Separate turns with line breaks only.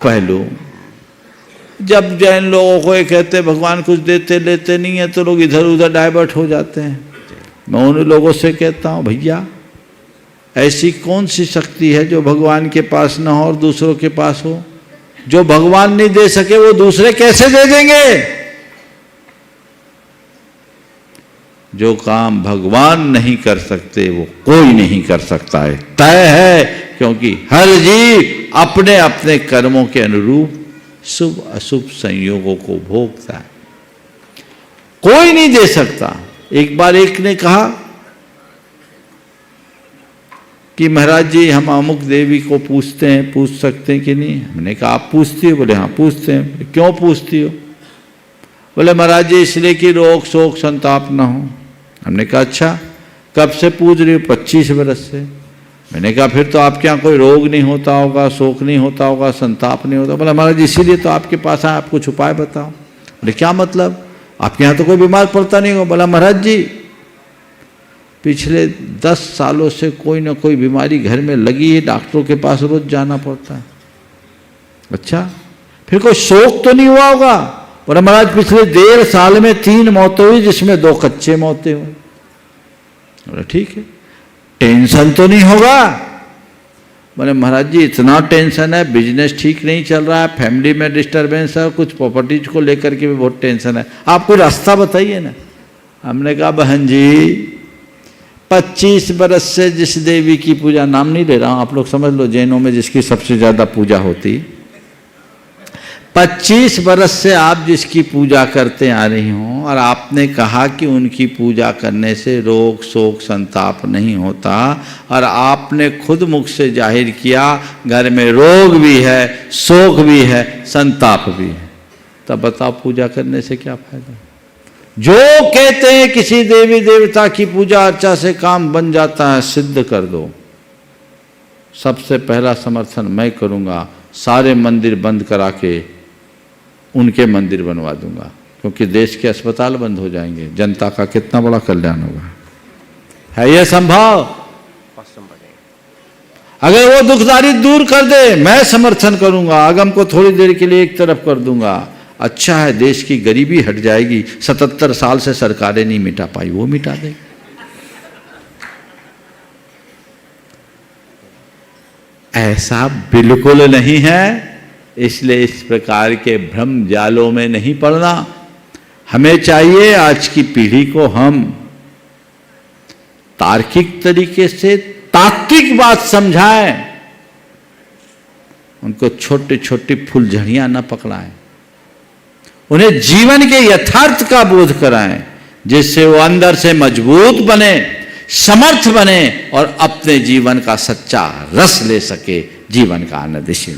पहलू। जब जैन लोगों को ये कहते भगवान कुछ देते लेते नहीं है तो लोग इधर उधर डाइवर्ट हो जाते हैं। मैं उन लोगों से कहता हूँ भैया ऐसी कौन सी शक्ति है जो भगवान के पास ना हो और दूसरों के पास हो? जो भगवान नहीं दे सके वो दूसरे कैसे दे देंगे? जो काम भगवान नहीं कर सकते वो कोई नहीं कर सकता है, तय है। क्योंकि हर जीव अपने अपने कर्मों के अनुरूप शुभ अशुभ संयोगों को भोगता है, कोई नहीं दे सकता। एक बार एक ने कहा कि महाराज जी हम अमुक देवी को पूछते हैं, पूछ सकते हैं कि नहीं? हमने कहा आप पूछती हो? बोले हाँ पूछते हैं। क्यों पूछती हो? बोले महाराज जी इसलिए कि रोग शोक संताप ना हो। हमने कहा अच्छा कब से पूछ रही हो? 25 वर्ष से। मैंने कहा फिर तो आपके यहाँ कोई रोग नहीं होता होगा, शोक नहीं होता होगा, संताप नहीं होता। बोला महाराज इसीलिए तो आपके पास आए, आप कुछ उपाय बताओ। बोले क्या मतलब? आपके यहाँ तो कोई बीमार पड़ता नहीं हो। बोला महाराज जी पिछले 10 सालों से कोई ना कोई बीमारी घर में लगी है, डॉक्टरों के पास रोज जाना पड़ता है। अच्छा फिर कोई शोक तो नहीं हुआ होगा? बोला महाराज पिछले 1.5 साल में 3 मौतें हुई जिसमें 2 कच्चे मौतें हुई। बोला ठीक है। टेंशन तो नहीं होगा? बोले महाराज जी इतना टेंशन है, बिजनेस ठीक नहीं चल रहा है, फैमिली में डिस्टर्बेंस है, कुछ प्रॉपर्टीज को लेकर के भी बहुत टेंशन है, आप कोई रास्ता बताइए ना। हमने कहा बहन जी 25 बरस से जिस देवी की पूजा, नाम नहीं ले रहा हूं, आप लोग समझ लो, जैनों में जिसकी सबसे ज्यादा पूजा होती, 25 बरस से आप जिसकी पूजा करते आ रही हो और आपने कहा कि उनकी पूजा करने से रोग शोक संताप नहीं होता, और आपने खुद मुख से जाहिर किया घर में रोग भी है, शोक भी है, संताप भी है, तब बताओ पूजा करने से क्या फायदा? जो कहते हैं किसी देवी देवता की पूजा अर्चा से काम बन जाता है, सिद्ध कर दो। सबसे पहला समर्थन मैं करूंगा, सारे मंदिर बंद करा के उनके मंदिर बनवा दूंगा, क्योंकि देश के अस्पताल बंद हो जाएंगे, जनता का कितना बड़ा कल्याण होगा। है यह संभव? अगर वो दुखदारी दूर कर दे मैं समर्थन करूंगा, आगम को थोड़ी देर के लिए एक तरफ कर दूंगा। अच्छा है देश की गरीबी हट जाएगी, 77 साल से सरकारें नहीं मिटा पाई, वो मिटा देगी। ऐसा बिल्कुल नहीं है, इसलिए इस प्रकार के भ्रम जालों में नहीं पड़ना। हमें चाहिए आज की पीढ़ी को हम तार्किक तरीके से तात्विक बात समझाएं, उनको छोटी छोटी फुलझड़ियां न पकड़ाएं, उन्हें जीवन के यथार्थ का बोध कराएं, जिससे वो अंदर से मजबूत बने, समर्थ बने और अपने जीवन का सच्चा रस ले सके, जीवन का आनंद।